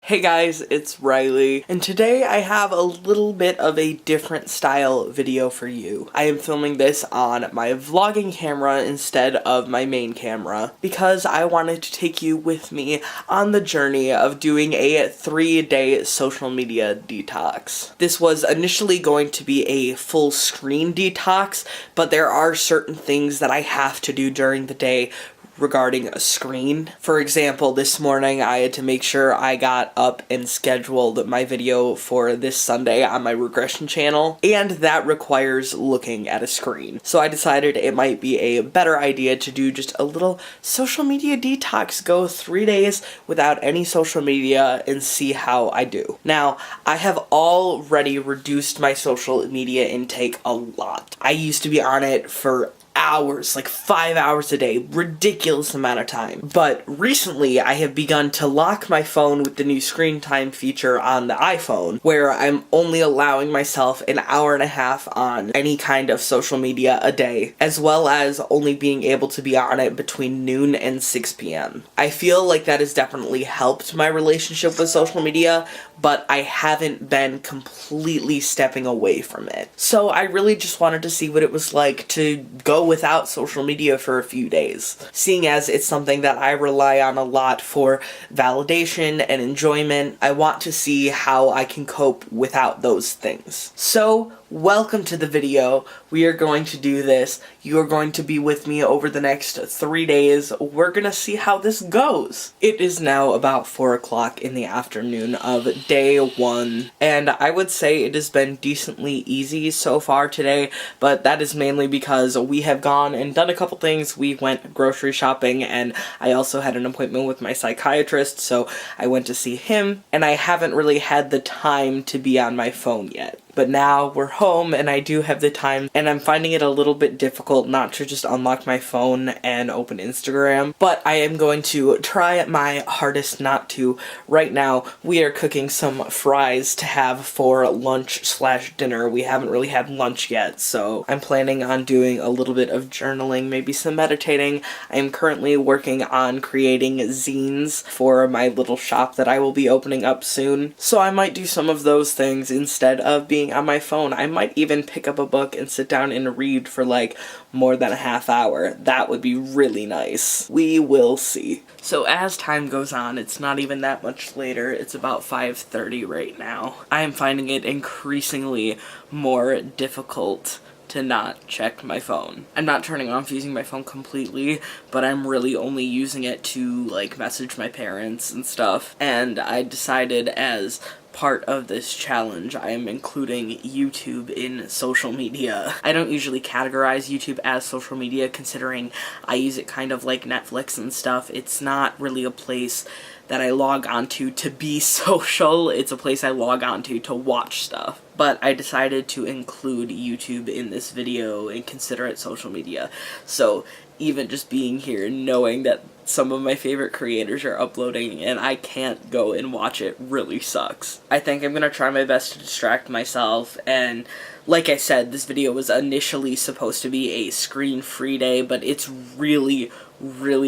Hey guys, it's Riley, and today I have a little bit of a different style video for you. I am filming this on my vlogging camera instead of my main camera, because I wanted to take you with me on the journey of doing a 3-day social media detox. This was initially going to be a full screen detox, but there are certain things that I have to do during the day regarding a screen. For example, this morning I had to make sure I got up and scheduled my video for this Sunday on my regression channel, and that requires looking at a screen. So I decided it might be a better idea to do just a little social media detox, go 3 days without any social media and see how I do. Now, I have already reduced my social media intake a lot. I used to be on it for hours, like 5 hours a day, ridiculous amount of time. But recently I have begun to lock my phone with the new screen time feature on the iPhone, where I'm only allowing myself an hour and a half on any kind of social media a day, as well as only being able to be on it between noon and 6 p.m. I feel like that has definitely helped my relationship with social media, but I haven't been completely stepping away from it. So I really just wanted to see what it was like to go without social media for a few days, seeing as it's something that I rely on a lot for validation and enjoyment. I want to see how I can cope without those things. So, welcome to the video. We are going to do this. You are going to be with me over the next 3 days. We're gonna see how this goes. It is now about 4 o'clock in the afternoon of day 1, and I would say it has been decently easy so far today, but that is mainly because we have gone and done a couple things. We went grocery shopping, and I also had an appointment with my psychiatrist, so I went to see him, and I haven't really had the time to be on my phone yet. But now we're home and I do have the time, and I'm finding it a little bit difficult not to just unlock my phone and open Instagram. But I am going to try my hardest not to. Right now, we are cooking some fries to have for lunch/dinner. We haven't really had lunch yet, so I'm planning on doing a little bit of journaling, maybe some meditating. I am currently working on creating zines for my little shop that I will be opening up soon. So I might do some of those things instead of being on my phone. I might even pick up a book and sit down and read for like more than a half hour. That would be really nice. We will see. So as time goes on, it's not even that much later. It's about 5:30 right now. I am finding it increasingly more difficult to not check my phone. I'm not turning off using my phone completely, but I'm really only using it to like message my parents and stuff. And I decided as part of this challenge, I am including YouTube in social media. I don't usually categorize YouTube as social media, considering I use it kind of like Netflix and stuff. It's not really a place that I log onto to be social. It's a place I log onto to watch stuff. But I decided to include YouTube in this video and consider it social media. So even just being here, knowing that some of my favorite creators are uploading and I can't go and watch it really sucks. I think I'm gonna try my best to distract myself, and like I said, this video was initially supposed to be a screen-free day, but it's really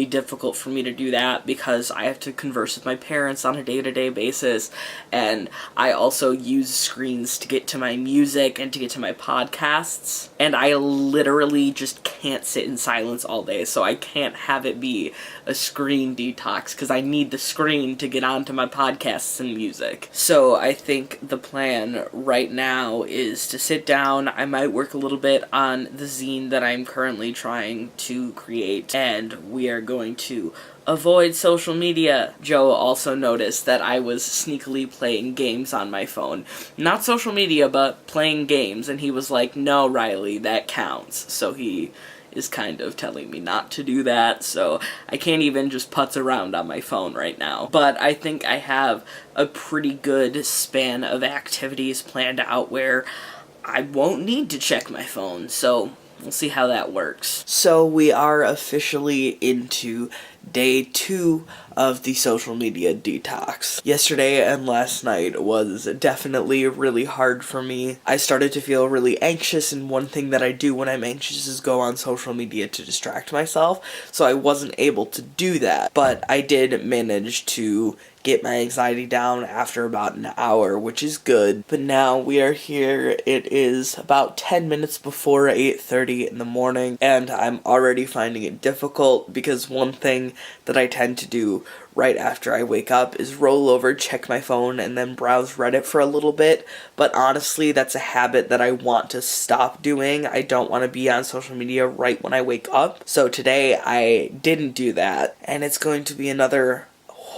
difficult for me to do that because I have to converse with my parents on a day-to-day basis, and I also use screens to get to my music and to get to my podcasts, and I literally just can't sit in silence all day, so I can't have it be a screen detox because I need the screen to get onto my podcasts and music. So I think the plan right now is to sit down. I might work a little bit on the zine that I'm currently trying to create, and we are going to avoid social media. Joe also noticed that I was sneakily playing games on my phone. Not social media, but playing games, and he was like, "No, Riley, that counts." So he is kind of telling me not to do that, so I can't even just putz around on my phone right now. But I think I have a pretty good span of activities planned out where I won't need to check my phone, so we'll see how that works. So we are officially into day 2 of the social media detox. Yesterday and last night was definitely really hard for me. I started to feel really anxious, and one thing that I do when I'm anxious is go on social media to distract myself, so I wasn't able to do that, but I did manage to get my anxiety down after about an hour, which is good. But now we are here. It is about 10 minutes before 8:30 in the morning, and I'm already finding it difficult because one thing that I tend to do right after I wake up is roll over, check my phone, and then browse Reddit for a little bit. But honestly, that's a habit that I want to stop doing. I don't want to be on social media right when I wake up. So today I didn't do that, and it's going to be another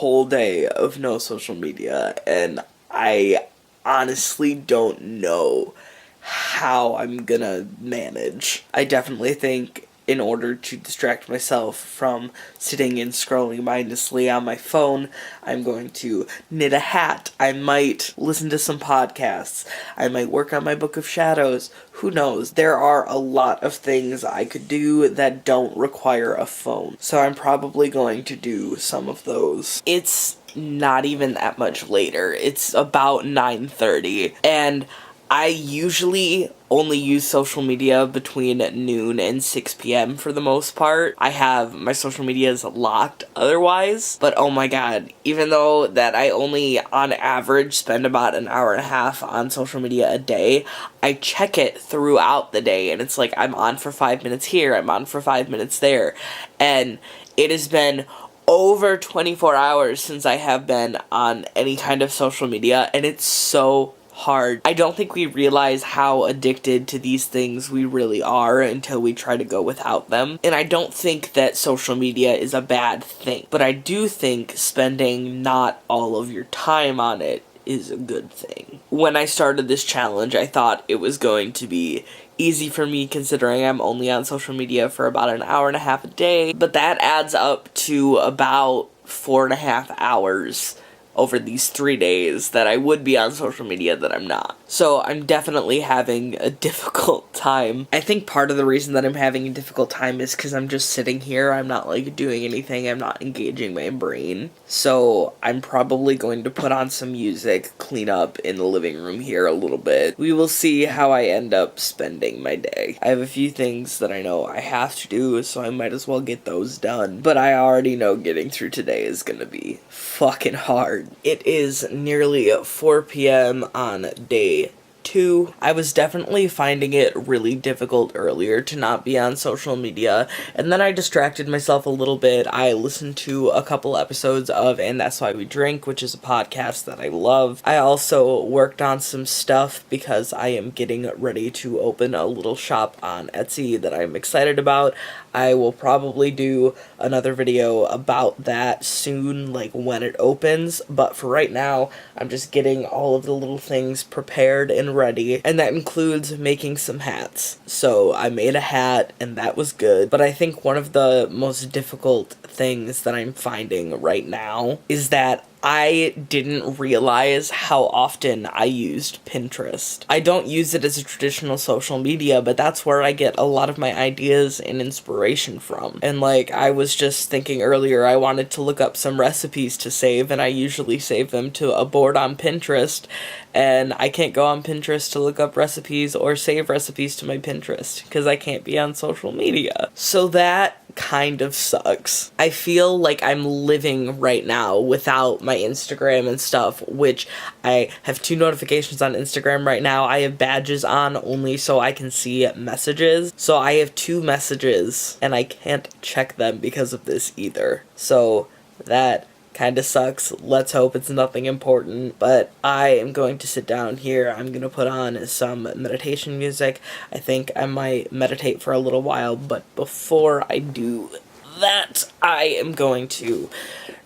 whole day of no social media, and I honestly don't know how I'm gonna manage. I definitely think in order to distract myself from sitting and scrolling mindlessly on my phone, I'm going to knit a hat. I might listen to some podcasts. I might work on my book of shadows. Who knows? There are a lot of things I could do that don't require a phone. So I'm probably going to do some of those. It's not even that much later. It's about 9:30, and I usually only use social media between noon and 6 p.m. for the most part. I have my social medias locked otherwise, but oh my god, even though that I only on average spend about an hour and a half on social media a day, I check it throughout the day, and it's like I'm on for 5 minutes here, I'm on for 5 minutes there, and it has been over 24 hours since I have been on any kind of social media, and it's so hard. I don't think we realize how addicted to these things we really are until we try to go without them. And I don't think that social media is a bad thing, but I do think spending not all of your time on it is a good thing. When I started this challenge, I thought it was going to be easy for me considering I'm only on social media for about an hour and a half a day, but that adds up to about 4.5 hours over these 3 days that I would be on social media that I'm not. So I'm definitely having a difficult time. I think part of the reason that I'm having a difficult time is because I'm just sitting here. I'm not like doing anything. I'm not engaging my brain. So I'm probably going to put on some music, clean up in the living room here a little bit. We will see how I end up spending my day. I have a few things that I know I have to do, so I might as well get those done. But I already know getting through today is gonna be fucking hard. It is nearly 4 p.m. on day 2. I was definitely finding it really difficult earlier to not be on social media, and then I distracted myself a little bit. I listened to a couple episodes of And That's Why We Drink, which is a podcast that I love. I also worked on some stuff because I am getting ready to open a little shop on Etsy that I'm excited about. I will probably do another video about that soon, like when it opens, but for right now, I'm just getting all of the little things prepared and ready, and that includes making some hats. So I made a hat, and that was good, but I think one of the most difficult things that I'm finding right now is that I didn't realize how often I used Pinterest. I don't use it as a traditional social media, but that's where I get a lot of my ideas and inspiration from. And like, I was just thinking earlier, I wanted to look up some recipes to save, and I usually save them to a board on Pinterest, and I can't go on Pinterest to look up recipes or save recipes to my Pinterest because I can't be on social media. So that kind of sucks. I feel like I'm living right now without my Instagram and stuff, which I have 2 notifications on Instagram right now. I have badges on only so I can see messages. So I have 2 messages and I can't check them because of this either. So that kind of sucks. Let's hope it's nothing important, but I am going to sit down here. I'm going to put on some meditation music. I think I might meditate for a little while, but before I do that, I am going to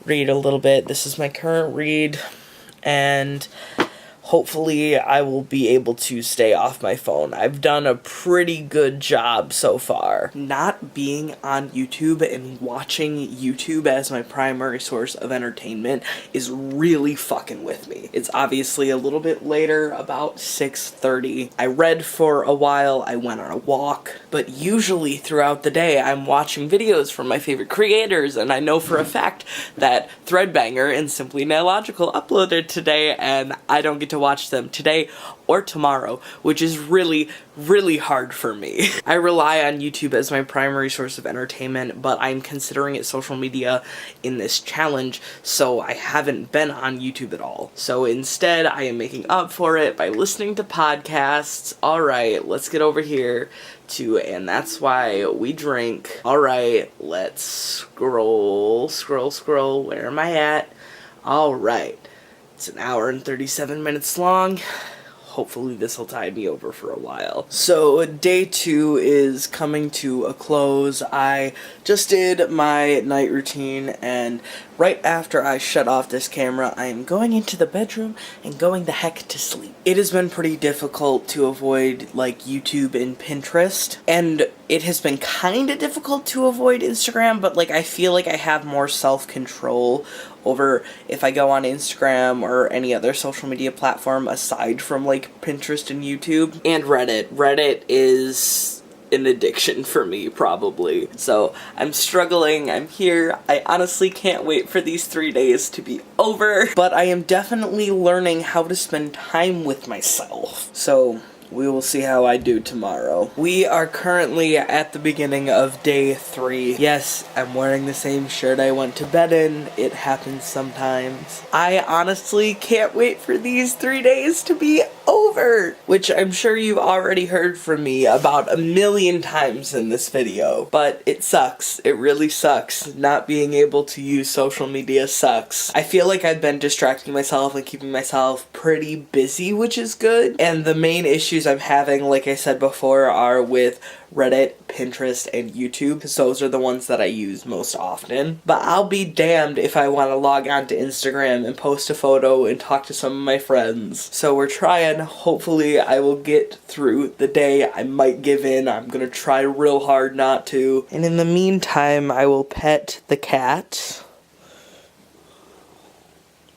read a little bit. This is my current read, and hopefully I will be able to stay off my phone. I've done a pretty good job so far. Not being on YouTube and watching YouTube as my primary source of entertainment is really fucking with me. It's obviously a little bit later, about 6:30. I read for a while, I went on a walk, but usually throughout the day I'm watching videos from my favorite creators, and I know for a fact that Threadbanger and Simply Nailogical uploaded today, and I don't get to watch them today or tomorrow, which is really, really hard for me. I rely on YouTube as my primary source of entertainment, but I'm considering it social media in this challenge, so I haven't been on YouTube at all. So instead, I am making up for it by listening to podcasts. Alright, let's get over here to And That's Why We Drink. Alright, let's scroll. Where am I at? Alright, it's an hour and 37 minutes long. Hopefully this will tide me over for a while. So day 2 is coming to a close. I just did my night routine, and right after I shut off this camera, I am going into the bedroom and going the heck to sleep. It has been pretty difficult to avoid like YouTube and Pinterest, and it has been kind of difficult to avoid Instagram, but like I feel like I have more self-control over if I go on Instagram or any other social media platform aside from like Pinterest and YouTube. And Reddit. Reddit is an addiction for me, probably. So I'm struggling, I'm here. I honestly can't wait for these 3 days to be over, but I am definitely learning how to spend time with myself. So we will see how I do tomorrow. We are currently at the beginning of day 3. Yes, I'm wearing the same shirt I went to bed in. It happens sometimes. I honestly can't wait for these 3 days to be over, which I'm sure you've already heard from me about a million times in this video. But it sucks. It really sucks. Not being able to use social media sucks. I feel like I've been distracting myself and keeping myself pretty busy, which is good. And the main issues I'm having, like I said before, are with Reddit, Pinterest, and YouTube, because those are the ones that I use most often. But I'll be damned if I want to log on to Instagram and post a photo and talk to some of my friends. So we're trying. Hopefully I will get through the day. I might give in. I'm gonna try real hard not to. And in the meantime, I will pet the cat.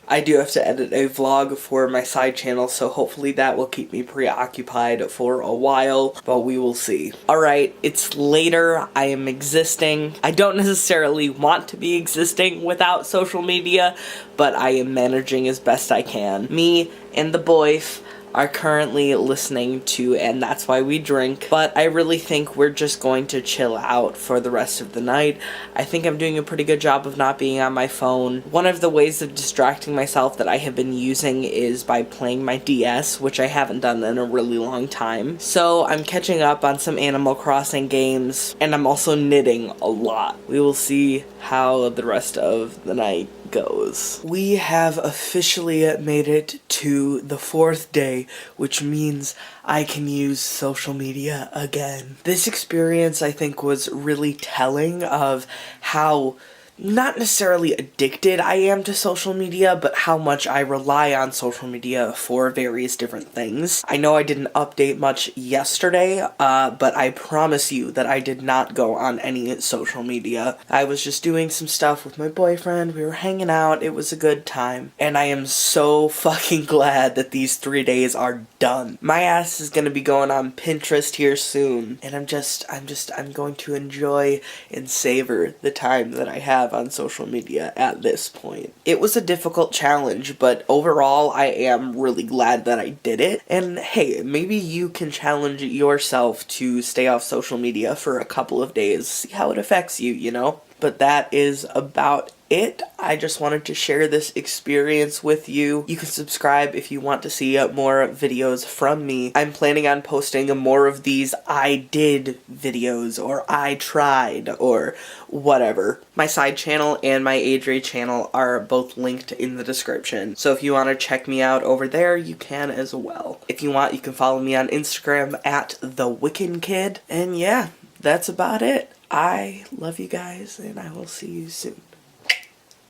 I do have to edit a vlog for my side channel, so hopefully that will keep me preoccupied for a while, but we will see. Alright, it's later, I am existing. I don't necessarily want to be existing without social media, but I am managing as best I can. Me and the boyf are currently listening to And That's Why We Drink, but I really think we're just going to chill out for the rest of the night. I think I'm doing a pretty good job of not being on my phone. One of the ways of distracting myself that I have been using is by playing my DS, which I haven't done in a really long time. So I'm catching up on some Animal Crossing games, and I'm also knitting a lot. We will see how the rest of the night goes. We have officially made it to the 4th day, which means I can use social media again. This experience, I think, was really telling of how not necessarily addicted I am to social media, but how much I rely on social media for various different things. I know I didn't update much yesterday, but I promise you that I did not go on any social media. I was just doing some stuff with my boyfriend, we were hanging out, it was a good time, and I am so fucking glad that these 3 days are done. My ass is gonna be going on Pinterest here soon, and I'm going to enjoy and savor the time that I have on social media at this point. It was a difficult challenge, but overall I am really glad that I did it. And hey, maybe you can challenge yourself to stay off social media for a couple of days, see how it affects you, you know? But that is about it. I just wanted to share this experience with you. You can subscribe if you want to see more videos from me. I'm planning on posting more of these I did videos, or I tried, or whatever. My side channel and my age rate channel are both linked in the description, so if you want to check me out over there, you can as well. If you want, you can follow me on Instagram at TheWickedKid, and yeah, that's about it. I love you guys, and I will see you soon.